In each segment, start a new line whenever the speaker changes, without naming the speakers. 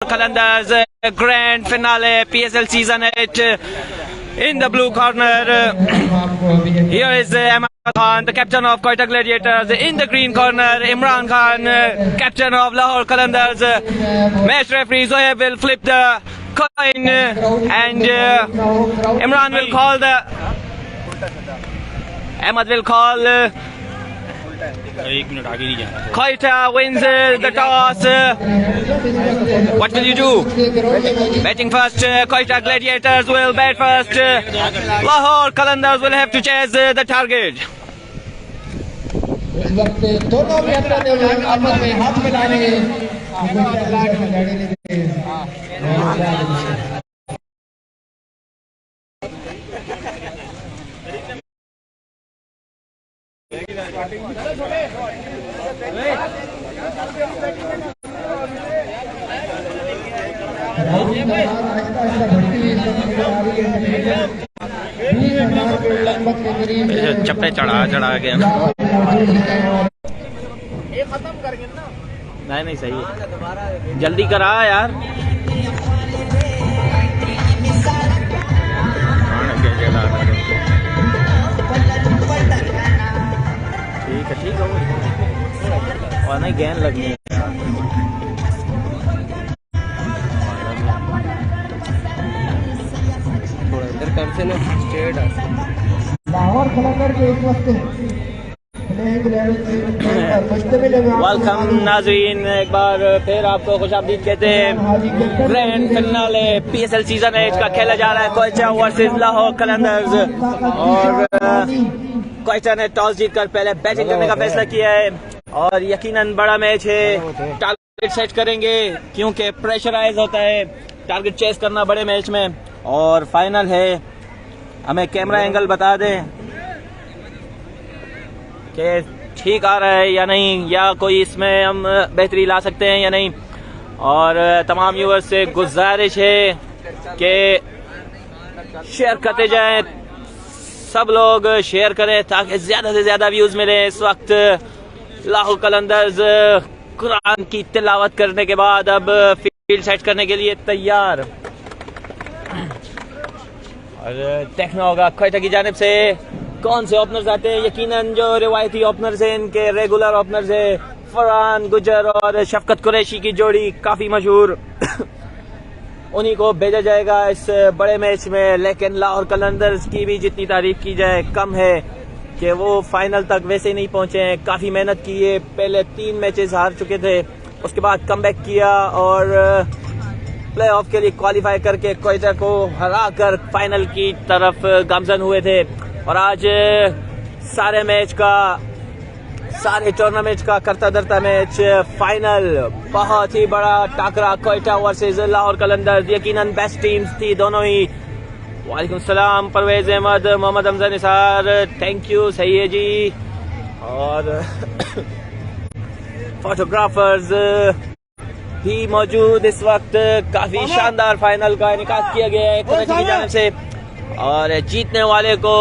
Qalandars grand finale PSL season 8. In the blue corner, here is Ahmad Khan, the captain of Quetta Gladiators. In the green corner, Imran Khan, captain of Lahore Qalandars. Match referee Zohaib will flip the coin and Imran will call the... Ahmad will call... Quetta wins the toss. What will you do? Batting first, Quetta Gladiators will bat first. Lahore Qalandars will have to chase the target. चप्पे चढ़ा गया नहीं सही है जल्दी करा यार ठीक है और नहीं गेंद लगनी है थोड़ा इधर कर से ना स्ट्रेट लाहौर खिलाकर के इस वक्त वेलकम नाजरीन, एक बार फिर आपको खुशामदीद कहते हैं। ग्रैंड फिनाले PSL सीजन 8 का खेला जा रहा है क्वेटा वर्सेस लाहौर कलंदर्स और क्वेटा ने टॉस जीतकर पहले बैटिंग करने का फैसला किया है और यकीनन बड़ा मैच है। टारगेट सेट करेंगे क्योंकि प्रेशराइज होता है टारगेट चेस करना बड़े मैच में और फाइनल है। हमें कैमरा एंगल बता दें कि ठीक आ रहा है या नहीं, या कोई इसमें हम बेहतरी ला सकते हैं या नहीं। और तमाम व्यूअर्स से गुजारिश है कि शेयर करते जाएं, सब लोग शेयर करें ताकि ज्यादा से ज्यादा व्यूज मिले। इस वक्त लाहौर कलंदर्स कुरान की तिलावत करने के बाद अब फील्ड सेट करने के लिए तैयार और देखना होगा क्वेटा की जानिब से कौन से ओपनर्स आते हैं। यकीनन जो रिवायती ओपनर्स हैं इनके रेगुलर ओपनर्स है फरहान गुजर और शफकत कुरैशी की जोड़ी काफी मशहूर उन्हीं को भेजा जाएगा इस बड़े मैच में। लेकिन लाहौर कलंदर्स की भी जितनी तारीफ की जाए कम है कि वो फाइनल तक वैसे ही नहीं पहुंचे हैं। काफी मेहनत की है, पहले 3 मैचेस हार चुके थे, उसके बाद कमबैक किया और प्ले ऑफ के लिए क्वालिफाई करके क्वेटा को हराकर फाइनल की तरफ गामजन हुए थे। और आज सारे टूर्नामेंट का करता धरता मैच फाइनल, बहुत ही बड़ा टाकरा क्वेटा वर्सेस लाहौर कलंदर्स। यकीनन बेस्ट टीम्स थी दोनों ही। वालेकुम सलाम परवेज अहमद, मोहम्मद हमजा निसार, थैंक यू, सही है जी। और फोटोग्राफर्स भी मौजूद इस वक्त। काफी शानदार फाइनल का इनेकाद किया गया है क्वेटा की जानिब से और जीतने वाले को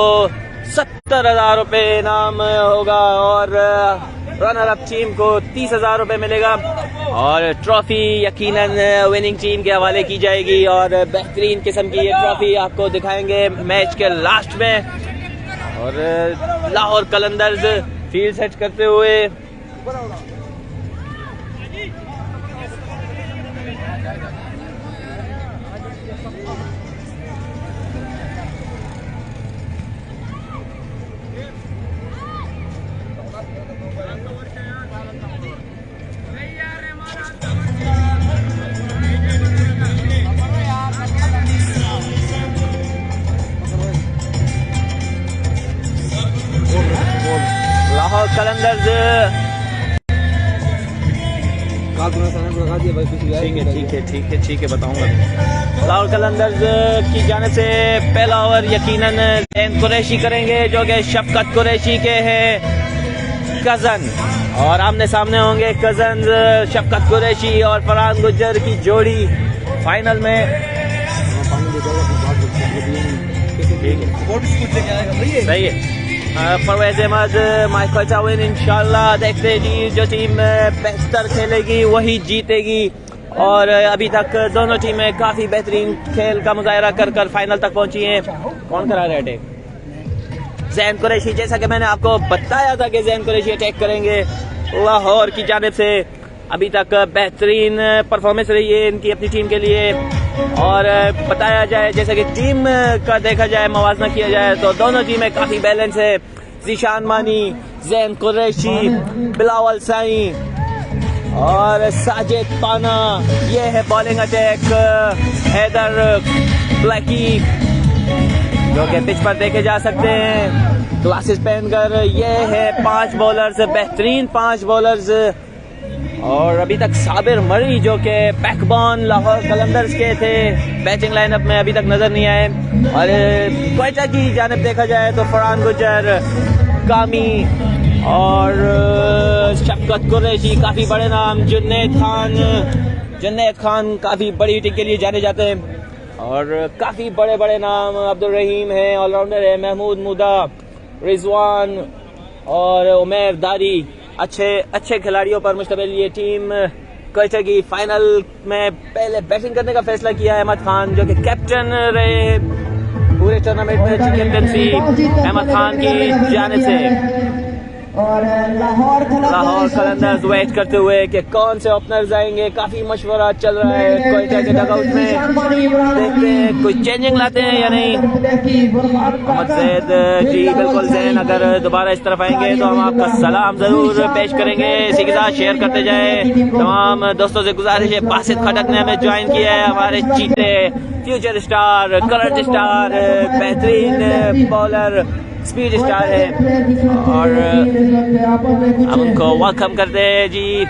70,000 रुपए इनाम होगा और रनर अप टीम को 30,000 रुपए मिलेगा और ट्रॉफी यकीनन विनिंग टीम के हवाले की जाएगी और बेहतरीन किस्म की ये ट्रॉफी आपको दिखाएंगे मैच के लास्ट में। और लाहौर कलंदर्स फील्ड सेट करते हुए लाहौर कलंदर्स ठीक है बताऊंगा। लाहौर कलंदर्स की जानिब से पहला ओवर यकीनन जैन कुरैशी करेंगे जो कि शफकत कुरैशी के हैं कजन और आमने सामने होंगे कजन शफकत कुरैशी और फरहान गुज्जर की जोड़ी फाइनल में। सही है परवेज अहमद, माय क्वेटा विन इंशाल्लाह। देखते जी जो टीम बेहतर खेलेगी वही जीतेगी और अभी तक दोनों टीमें काफी बेहतरीन खेल का मुजाहरा कर फाइनल तक पहुंची हैं। कौन करा रहा है अटैक? ज़ैन कुरैशी। जैसा कि मैंने आपको बताया था कि ज़ैन कुरैशी अटैक करेंगे लाहौर की जानिब से। अभी तक बेहतरीन परफॉर्मेंस रही है इनकी अपनी टीम के लिए। और बताया जाए, जैसा कि टीम का देखा जाए, मवाजना किया जाए तो दोनों टीमें काफी बैलेंस है। ज़ीशान मानी, ज़ैन कुरैशी, बिलावल साई और साजिद पाना। ये है बॉलिंग अटैक। हैदर ब्लैकी जो कि पिच पर देखे जा सकते हैं ग्लासेस पहनकर। ये है 5 बॉलर्स, बेहतरीन 5 बॉलर्स। और अभी तक साबिर मरी जो कि बैकबोन लाहौर कलंदर्स के थे, बैटिंग लाइनअप में अभी तक नजर नहीं आए। और क्वेटा की जानिब देखा जाए तो फरहान गुजर, कामी और शफकत कुरैशी काफी बड़े नाम। जुन्नैद खान काफी बड़ी हिटिंग के लिए जाने जाते हैं। और काफी बड़े बड़े नाम, अब्दुल रहीम है, ऑलराउंडर है, महमूद मुदा, रिजवान और उमैर दारी। अच्छे खिलाड़ियों पर मुश्तमिल ये टीम क्वेटा की फाइनल में पहले बैटिंग करने का फैसला किया। अहमद खान जो कि कैप्टन रहे पूरे टूर्नामेंट में, कैप्टनसी अहमद खान की जानिब से। और लाहौर कलंदर्स वेट करते हुए कि कौन से ओपनर्स आएंगे। काफी मशवरा चल रहा है क्वेटा के डगआउट में। देखते हैं कोई चेंजिंग लाते हैं या नहीं। मोहम्मद सैद जी बिल्कुल ज़ैन अगर दोबारा इस तरफ आएंगे तो हम आपका सलाम जरूर पेश करेंगे। इसी के साथ शेयर करते जाए। तमाम दोस्तों से गुजारिश है, बासित खटक ने हमें ज्वाइन किया है। हमारे चीते, फ्यूचर स्टार, करंट स्टार, बेहतरीन बॉलर, स्पीड स्टार है और हम उनको वेलकम करते हैं जी।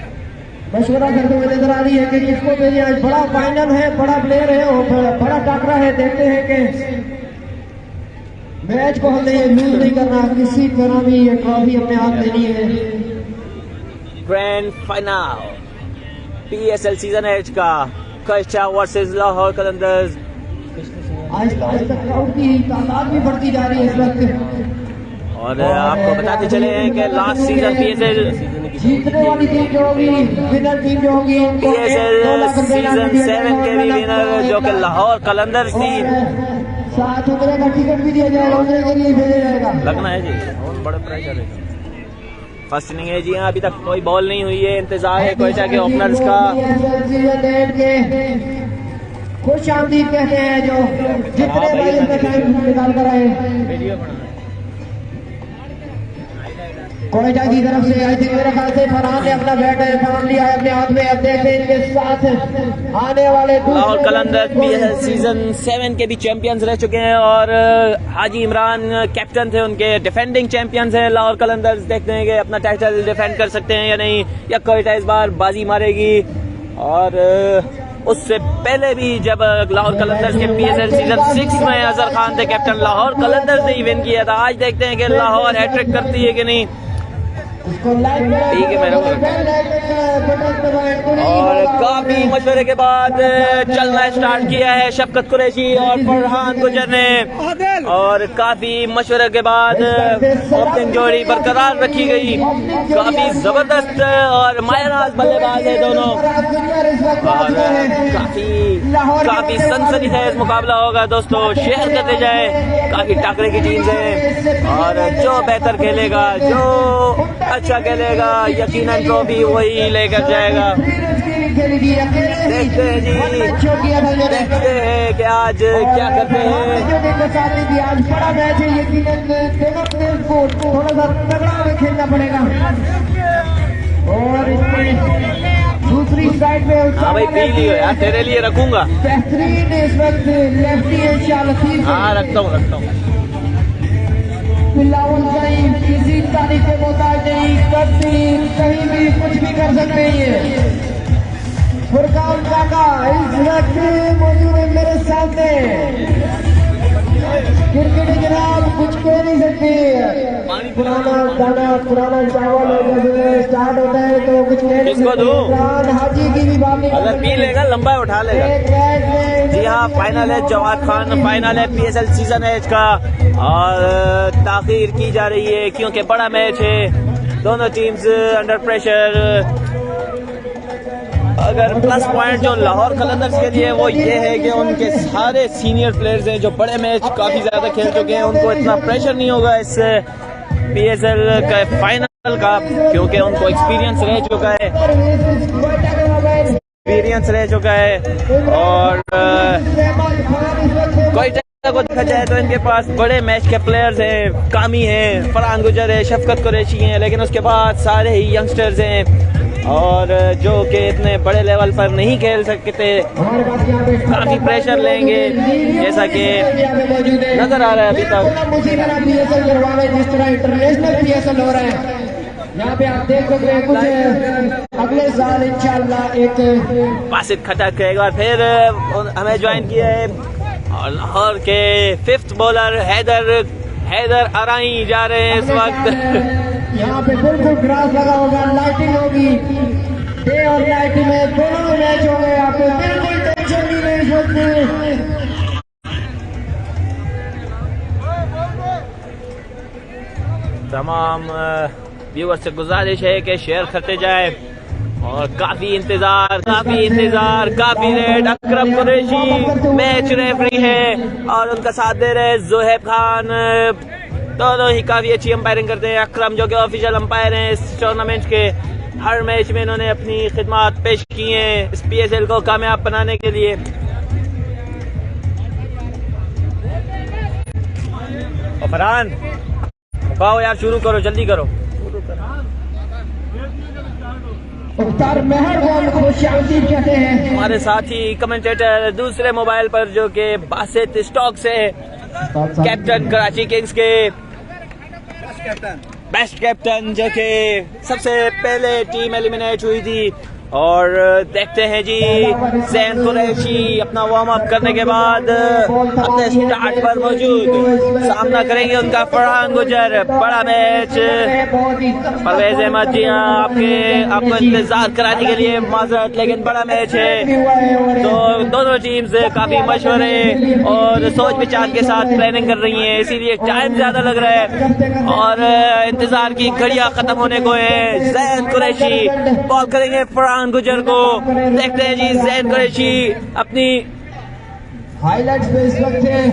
मशवरा करते हुए नजर आ रही है कि किसको भेजे। आज बड़ा फाइनल है, बड़ा प्लेयर है और बड़ा टाकरा है। देखते हैं कि मैच को हमने ये लूज नहीं करना, किसी तरह भी ये ट्रॉफी अपने हाथ लेनी है।
ग्रैंड फाइनल PSL सीजन एज का क्वेटा वर्सेस लाहौर कलंदर्स।
आज तक क्राउड की तादाद भी बढ़ती जा रही है इस वक्त।
और आपको बताते चले हैं कि लास्ट सीजन PSL
जीतने वाली टीम जो होगी, विनर टीम जो होगी,
PSL सीजन 7 के भी विनर जो कि लाहौर कलंदर्स थी।
साथ उतरे का टिकट भी दिया जाएगा, उतरे के लिए भेजा जाएगा।
लगना है जी, बहुत बड़ा प्रेशर है। फर्स्ट इनिंग है जी हाँ, अभी तक कोई बॉल नहीं हुई है। इंतजार है क्वेटा के ओपनर्स का। खुश आमदीद कहते हैं जो जितने भाई अपने टाइम निकाल कर आए। क्वेटा की तरफ से आई थिंक मेरे ख्याल से फरहान ने अपना बैट पकड़ लिया है अपने हाथ में। अब देखते हैं इनके साथ आने वाले लाहौर कलंदर्स PSL सीजन 7 के भी चैंपियंस रह चुके हैं और हाजी इमरान कैप्टन थे उनके। डिफेंडिंग चैंपियंस हैं लाहौर कलंदर्स। देखते हैं कि अपना टाइटल डिफेंड कर सकते हैं या नहीं, या क्वेटा इस बार बाजी मारेगी। और उससे पहले भी जब लाहौर कलंदर्स के PSL सीजन 6 में अजहर खान थे कैप्टन, लाहौर कलंदर्स ने विन किया था। आज देखते हैं कि लाहौर हैट्रिक करती है कि नहीं। ठीक है मेरा। और काफी मशवरे के बाद चलना स्टार्ट किया है शफकत कुरैशी और फरहान गुजर ने। और काफी मशवरे के बाद ओपनिंग जोड़ी बरकरार रखी गई। काफी जबरदस्त और मायराज बल्लेबाज है दोनों। और काफी सनसनीखेज मुकाबला होगा दोस्तों। शेयर करते जाए, काफी टाकरे की टीम्स हैं और जो बेहतर खेलेगा, जो अच्छा खेलेगा, यकीनन ट्रॉफी वही लेकर जाएगा। देखते हैं जी, देखते हैं कि आज क्या करते हैं।
आज बड़ा मैच है, यकीनन दोनों प्लेयर्स को थोड़ा सा तगड़ा में खेलना पड़ेगा। और दूसरी साइड में
हाँ भाई पी लियो यार, तेरे लिए रखूंगा।
बेहतरीन इस वक्त लेफ्टी है शाह लतीफ।
हाँ रखता हूँ।
बिलावल साई किसी तारीफ के मोहताज नहीं, कहीं भी कुछ भी कर सकते हैं। ये फुरकान काका इस वक्त मौजूद है मेरे सामने। क्रिकेट जनाब कुछ कह नहीं सकते। पुराना गाना, पुराना चावल स्टार्ट होता है तो कुछ कह नहीं सकते। हाजी की भी बात नहीं,
अगर पी लेगा लंबा उठा लेगा। जी हाँ, फाइनल है जवाद खान, फाइनल है PSL सीजन एज का। और ताखीर की जा रही है क्योंकि बड़ा मैच है, दोनों टीम्स अंडर प्रेशर। अगर प्लस पॉइंट जो लाहौर कलंदर्स के लिए वो ये है कि उनके सारे सीनियर प्लेयर्स हैं जो बड़े मैच काफ़ी ज़्यादा खेल चुके हैं, उनको इतना प्रेशर नहीं होगा इस PSL का फाइनल का, क्योंकि उनको एक्सपीरियंस रह चुका है। और कोयटा को देखा जाए तो इनके पास बड़े मैच के प्लेयर्स हैं, कामी हैं, फरहान गुजर है, शफकत कुरैशी हैं, लेकिन उसके बाद सारे ही यंगस्टर्स हैं और जो कि इतने बड़े लेवल पर नहीं खेल सकते, काफी प्रेशर लेंगे जैसा कि नजर आ रहा है अभी तक।
जिस तरह इंटरनेशनल PSL हो रहा है यहाँ पे आप देख सकते हैं, कुछ अगले साल इंशाल्लाह एक
बासित खटक एक बार फिर हमें ज्वाइन किया है और लाहौर के 5th बॉलर हैदर अराई जा रहे हैं इस वक्त।
यहाँ पे बिल्कुल ग्रास लगा होगा, लाइटिंग होगी, डे और नाइट में दोनों में मैच हो गए, आपको बिल्कुल टेंशन नहीं है इस वक्त।
तमाम व्यूअर से गुजारिश है कि शेयर करते जाए और काफी इंतजार काफी रेट। अकरम कुरैशी मैच रेफरी है और उनका साथ दे रहे जोहेब खान, दोनों ही काफी अच्छी अंपायरिंग करते हैं। अकरम जो कि ऑफिशियल अंपायर हैं इस टूर्नामेंट के, हर मैच में इन्होंने अपनी खिदमत पेश की हैं इस PSL को कामयाब बनाने के लिए। और फरहान पाओ यार, शुरू करो, जल्दी करो।
कहते हैं
हमारे साथी कमेंटेटर दूसरे मोबाइल पर जो कि बासित स्टॉक से कैप्टन कराची किंग्स के बेस्ट कैप्टन, जो कि सबसे पहले टीम एलिमिनेट हुई थी। और देखते हैं जी ज़ैन कुरैशी अपना वार्म अप करने के बाद अपने स्टार्ट पर मौजूद, सामना करेंगे उनका फरहान गुजर। बड़ा मैच, परवेज अहमद जी आपको इंतजार कराने के लिए माजरत, लेकिन बड़ा मैच है। तो दोनों टीम्स काफी मशवरे और सोच विचार के साथ प्लानिंग कर रही हैं, इसीलिए टाइम ज्यादा लग रहा है और इंतजार की घड़ियां खत्म होने को है। ज़ैन कुरैशी बॉल करेंगे फरहान गुजर को, देखते हैं जी ज़ैन कुरैशी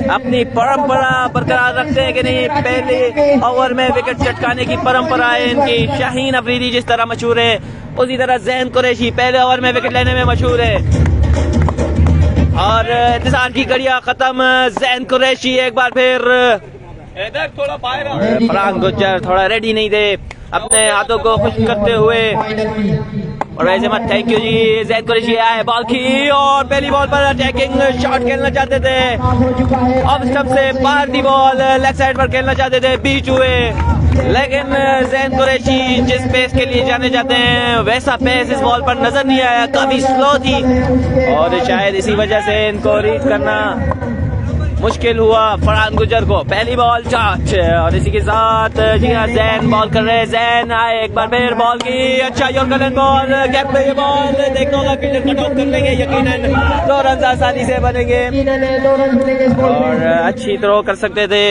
अपनी परंपरा बरकरार रखते हैं कि नहीं। पहले ओवर में विकेट चटकाने की परंपरा है इनकी, शाहीन अफरीदी जिस तरह मशहूर है उसी तरह ज़ैन कुरैशी पहले ओवर में विकेट लेने में मशहूर है। और इंतजार की घड़ियां खत्म, ज़ैन कुरैशी एक बार फिर थोड़ा फरहान गुजर थोड़ा रेडी नहीं थे अपने हाथों को खुश करते हुए। और वैसे मत थैंक यू जी। ज़ैन कुरैशी आए, बॉल की और पहली बॉल पर अटैकिंग शॉट खेलना चाहते थे, अब स्टंप से बाहर दी बॉल, लेग साइड पर खेलना चाहते थे, बीच हुए, लेकिन ज़ैन कुरैशी जिस पेस के लिए जाने जाते हैं वैसा पेस इस बॉल पर नजर नहीं आया, काफी स्लो थी और शायद इसी वजह से इनको रीड करना मुश्किल हुआ फरहान गुजर को। पहली बॉल चाच और इसी के साथ जी हाँ ज़ैन बॉल कर रहे हैं। ज़ैन आए एक बार फिर, बॉल की अच्छा यॉर्कर बॉल, गैप में ये बॉल देखना होगा, फील्डर कट ऑफ कर लेंगे, यकीनन 2 रन आसानी से बनेंगे और अच्छी थ्रो कर सकते थे।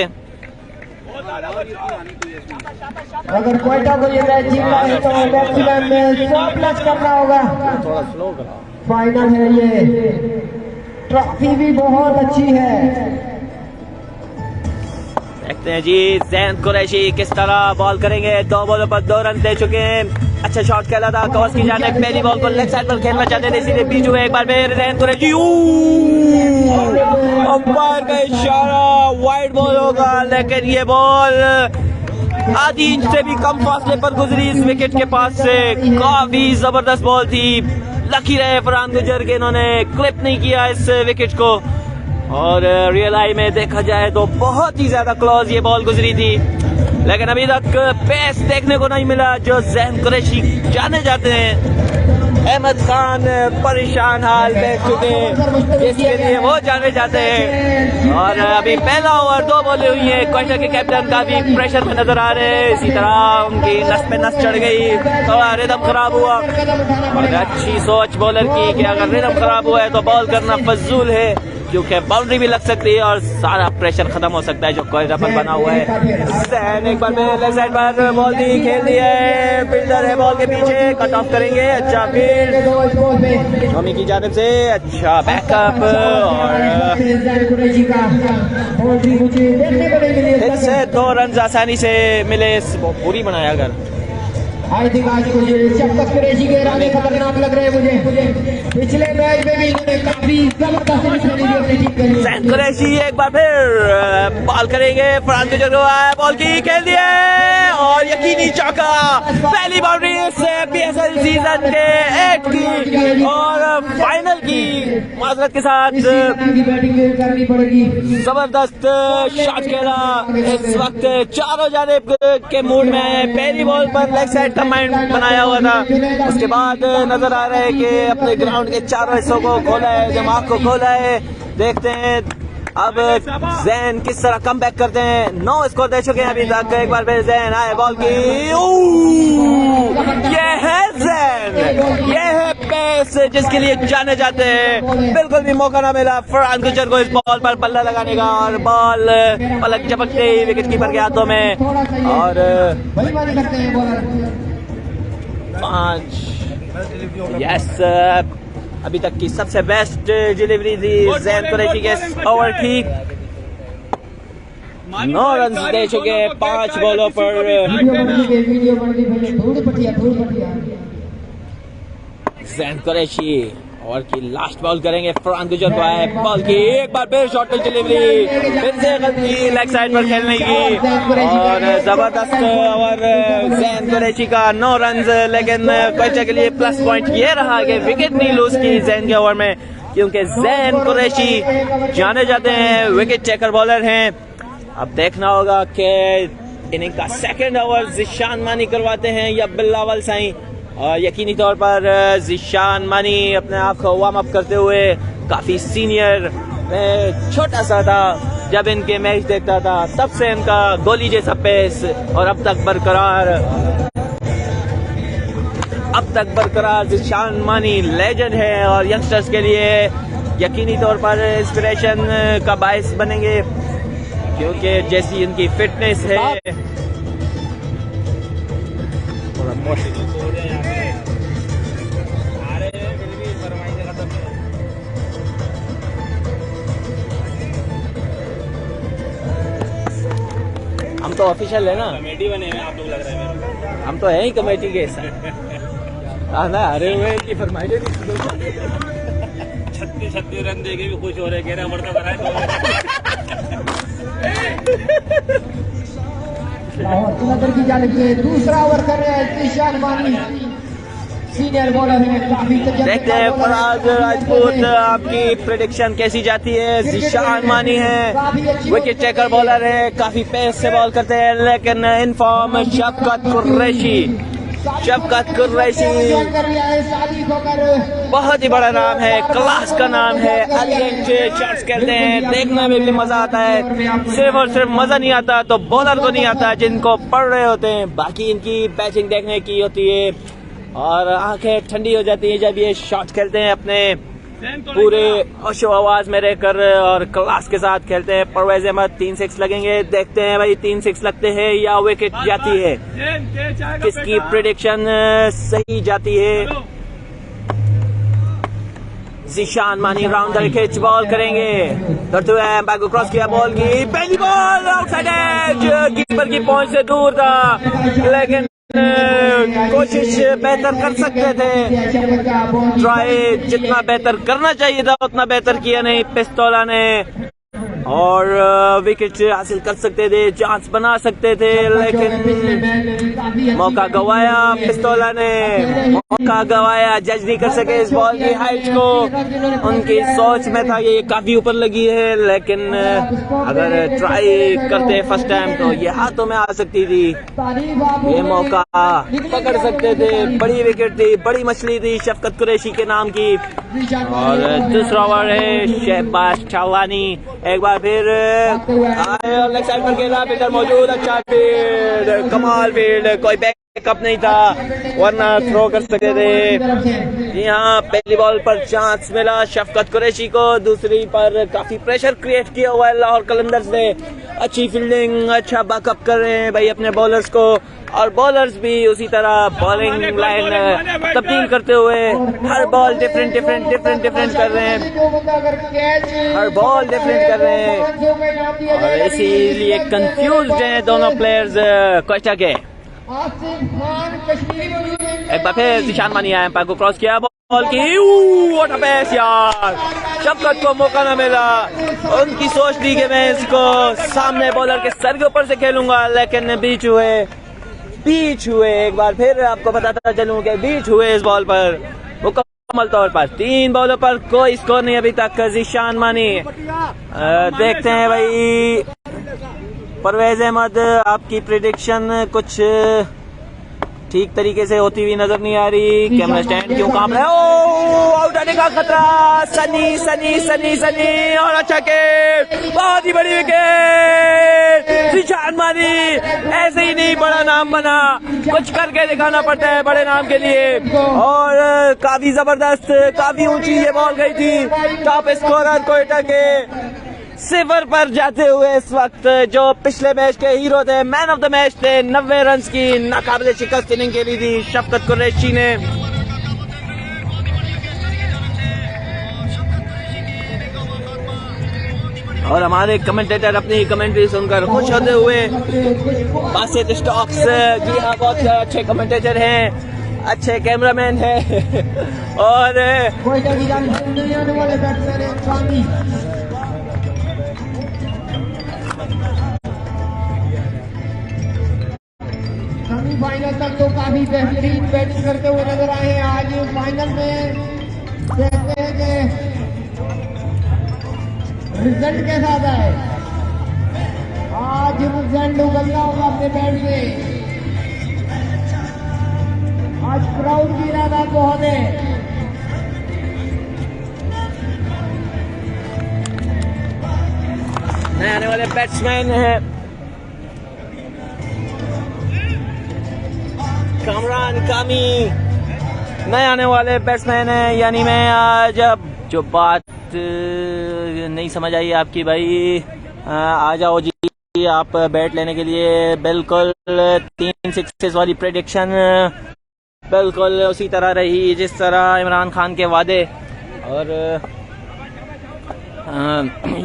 अगर कोयटा को ये मैच जीतना है तो मैक्सिमम में 100 प्लस करना होगा।
थोड़ा स्लो करो,
फाइनल है ये, ट्रॉफी भी बहुत अच्छी है।
देखते हैं जी ज़ैन कुरैशी किस तरह बॉल करेंगे। 2 बॉलों पर 2 रन दे चुके हैं, अच्छा शॉट खेला था कवर्स की जाने, पहली बॉल को लेग साइड पर खेलना चाहते थे, इसीलिए बीच हुए एक बार फिर ज़ैन कुरैशी, अंपायर का इशारा वाइड बॉल होगा, लेकिन ये बॉल आधी इंच से भी कम फासले पर गुजरी इस विकेट के पास से, काफी जबरदस्त बॉल थी। लकी रहे फरहान गुजर के, इन्होंने क्लिप नहीं किया इस विकेट को और रियल आई में देखा जाए तो बहुत ही ज्यादा क्लोज ये बॉल गुजरी थी, लेकिन अभी तक पेस देखने को नहीं मिला जो ज़ैन कुरैशी जाने जाते हैं। अहमद खान परेशान हाल बैठ चुके जिसके लिए वो जाने जाते हैं और अभी पहला ओवर 2 बॉलें हुई है। कोयटा के कैप्टन काफी प्रेशर में नजर आ रहे हैं, इसी तरह उनकी नस पे नस चढ़ गई, थोड़ा रिदम खराब हुआ और अच्छी सोच बॉलर की कि अगर रिदम खराब हुआ है तो बॉल करना फजूल है क्योंकि बाउंड्री भी लग सकती है और सारा प्रेशर खत्म हो सकता है जो कोयरा पर बना हुआ है। जैन एक बार में लेफ्ट साइड पर बॉल दी, खेल दी है, फील्डर है बॉल के पीछे, कट ऑफ करेंगे। अच्छा फील्ड टॉमी की जानिब से, अच्छा बैकअप और फिर से 2 रन आसानी से मिले। पूरी बनाया अगर
आई थिंक आज मुझे शफकत कुरैशी के इरादे खतरनाक लग रहे हैं मुझे। पिछले मैच में भी इन्होंने काफी जबरदस्त
जैन कुरैशी एक बार फिर बॉल करेंगे। फरहान गुजर को आया, बॉल की खेल दिया और यकीनी चौका, पहली बाउंड्री से PSL सीजन के 8 की और फाइनल की माजरत के साथ
बैटिंग करनी पड़ेगी।
जबरदस्त शॉट खेला। इस वक्त चारों जानिब के मूड में पहली बॉल पर लेग साइड का माइंड बनाया हुआ था। उसके बाद नजर आ रहा है कि अपने ग्राउंड के चारों हिस्सों को खोला है, दिमाग को खोला है। देखते हैं अब जैन किस तरह कम बैक करते हैं। 9 स्कोर दे चुके हैं अभी तक। एक बार फिर जैन आए, बॉल की, ये है जैन, ये है पेस जिसके लिए जाने जाते हैं। बिल्कुल भी मौका ना मिला फरहान गुजर को इस बॉल पर बल्ला लगाने का और बॉल पलक झपकते ही विकेट कीपर के हाथों में। और 5 यस, अभी तक की सबसे बेस्ट डिलीवरी थी जैन कुरैशी के ओवर की। 9 रन दे चुके 5 बॉलों पर। जैन कुरैशी ओवर की लास्ट बॉल करेंगे। फरहान गुजर को है, बॉल की एक बार फिर शॉर्ट डिलीवरी, फिर से गलती लेग साइड पर खेलने की और जबरदस्त ओवर जैन कुरैशी का। 9 रन, लेकिन क्वेश्चन के लिए प्लस पॉइंट ये रहा कि विकेट नहीं लूज की जैन के ओवर में, क्योंकि जैन कुरैशी जाने जाते हैं विकेट टेकर बॉलर हैं। अब देखना होगा कि इनिंग का सेकंड ओवर जिशान मानी करवाते हैं या बिलावल साईं। और यकीनी तौर पर जिशान मानी अपने आप को वार्म अप करते हुए, काफी सीनियर, छोटा सा था जब इनके मैच देखता था, तब से इनका गोली जैसा पेस और अब तक बरकरार जिशान मानी लेजेंड है और यंगस्टर्स के लिए यकीनी तौर पर इंस्पिरेशन का बायस बनेंगे, क्योंकि जैसी इनकी फिटनेस है। हम तो ऑफिशियल है ना,
कमेटी बने हैं आप लोग, लग रहे हैं
हम तो है ही कमेटी के हिस्सा। अरे हुए की फरमाइश
36 रन देके भी खुश हो रहे, कह रहे बढ़ता कराए
तो की जाने के दूसरा ओवर कर रहे हैं जिशान मानी, सीनियर बॉलर है।
देखते हैं फराज राजपूत आपकी प्रेडिक्शन कैसी जाती है। जिशान मानी है, विकेट टेकर बॉलर है, काफी पेस से बॉल करते हैं, लेकिन इन फॉर्म शफकत कुरैशी बहुत ही बड़ा नाम है, क्लास का नाम है। एलिगेंट शॉट्स खेलते हैं, देखने में भी मजा आता है। सिर्फ और सिर्फ मजा नहीं आता तो बॉलर को नहीं आता जिनको पढ़ रहे होते हैं। बाकी इनकी बैटिंग देखने की होती है और आंखें ठंडी हो जाती है जब ये शॉट खेलते हैं, अपने पूरे होशो आवाज में रहकर और क्लास के साथ खेलते हैं। परवेज अहमद 3 6 लगेंगे, देखते हैं भाई 3 6 लगते हैं या विकेट जाती है, किसकी प्रेडिक्शन सही जाती है। जिशान मानी राउंड द विकेट बॉल करेंगे, करते हुए एम्पायर को क्रॉस किया, बॉल की पहली बॉल आउटसाइड एज, कीपर की पहुंच से दूर था, लेकिन कोशिश बेहतर कर सकते थे। ट्राई जितना बेहतर करना चाहिए था उतना बेहतर किया नहीं पिस्तौला ने, और विकेट हासिल कर सकते थे, चांस बना सकते थे, लेकिन मौका गवाया पिस्तौला ने, मौका गवाया। जज नहीं कर सके इस बॉल की हाइट को, उनकी सोच में था ये काफी ऊपर लगी है, लेकिन अगर ट्राई करते फर्स्ट टाइम तो ये हाथों में आ सकती थी, ये मौका पकड़ सकते थे। बड़ी विकेट थी, बड़ी मछली थी शफकत कुरैशी के नाम की। और दूसरा ओवर है शहबाज शाहवानी, एक बार फिर आए और लेग साइड पर खेला, इधर मौजूद, अच्छा फील्ड, कमाल फील्ड, कोई बैक कप नहीं था वरना थ्रो कर सकते थे। जी हाँ, पहली बॉल पर चांस मिला शफकत कुरैशी को, दूसरी पर काफी प्रेशर क्रिएट किया हुआ है लाहौर कलंदर्स ने। अच्छी फील्डिंग, अच्छा बैकअप कर रहे हैं भाई अपने बॉलर्स को, और बॉलर्स भी उसी तरह बॉलिंग लाइन तब्दील करते हुए हर बॉल डिफरेंट कर रहे हैं, हर बॉल डिफरेंट कर रहे हैं, और इसीलिए कंफ्यूज हैं दोनों प्लेयर्स कोयटा के। एक बार फिर जिशान मानी आया, एम्पायर को क्रॉस किया, बॉल की व्हाट अ पैस यार, शफकत को मौका न मिला। उनकी सोच थी कि मैं इसको सामने बॉलर के सर के ऊपर से खेलूंगा, लेकिन बीच हुए एक बार फिर आपको बताता चलूं कि बीच हुए इस बॉल पर मुकम्मल तौर पर। 3 बॉलों पर कोई स्कोर नहीं अभी तक जिशान मानी। देखते हैं भाई परवेज अहमद, आपकी प्रिडिक्शन कुछ ठीक तरीके से होती हुई नजर नहीं आ रही। कैमरा स्टैंड क्यों काम रहा है? ओ आउट आने का खतरा, सनी और अच्छा के बहुत ही बड़ी विकेट जिशान मानी। ऐसे ही नहीं बड़ा नाम बना, कुछ करके दिखाना पड़ता है बड़े नाम के लिए, और काफी जबरदस्त, काफी ऊंची ये बॉल गई थी। टॉप स्कोरर कोयटा के 0 पर जाते हुए इस वक्त, जो पिछले मैच के हीरो थे, मैन ऑफ द मैच थे, 90 रन की नाकाबिले शिकस्त इनिंग खेली थी शफकत कुरैशी ने। और हमारे कमेंटेटर अपनी कमेंट्री सुनकर खुश होते हुए, बासित स्टॉक्स, जी हाँ बहुत अच्छे कमेंटेटर हैं, अच्छे कैमरामैन हैं, और
सेमीफाइनल तक तो काफी बेहतरीन बैटिंग करते हुए नजर आए हैं। आज फाइनल में देखते हैं कि रिजल्ट कैसा आता है। आज रिजल्ट उगलना होगा अपने बैट से। आज क्राउड की इरादा बहुत है।
नए आने वाले बैट्समैन हैं कामरान कामी, नए आने वाले बैट्समैन हैं। यानी मैं आज अब जो बात नहीं समझ आई आपकी भाई, आ जाओ जी आप बैट लेने के लिए। बिल्कुल 3 सिक्सेस वाली प्रेडिक्शन बिल्कुल उसी तरह रही जिस तरह इमरान खान के वादे, और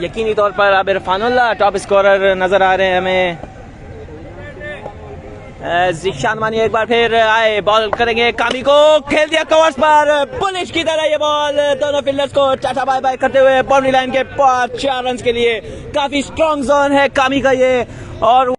यकीनी तौर पर अब इरफानुल्लाह टॉप स्कोरर नजर आ रहे हैं हमें। जिशान मानी एक बार फिर आए, बॉल करेंगे, कामी को खेल दिया कवर्स पर, बुलिश की तरह ये बॉल दोनों फील्डर्स को टाटा बाय बाय करते हुए बाउंड्री लाइन के पार 4 रन के लिए। काफी स्ट्रॉन्ग जोन है कामी का ये, और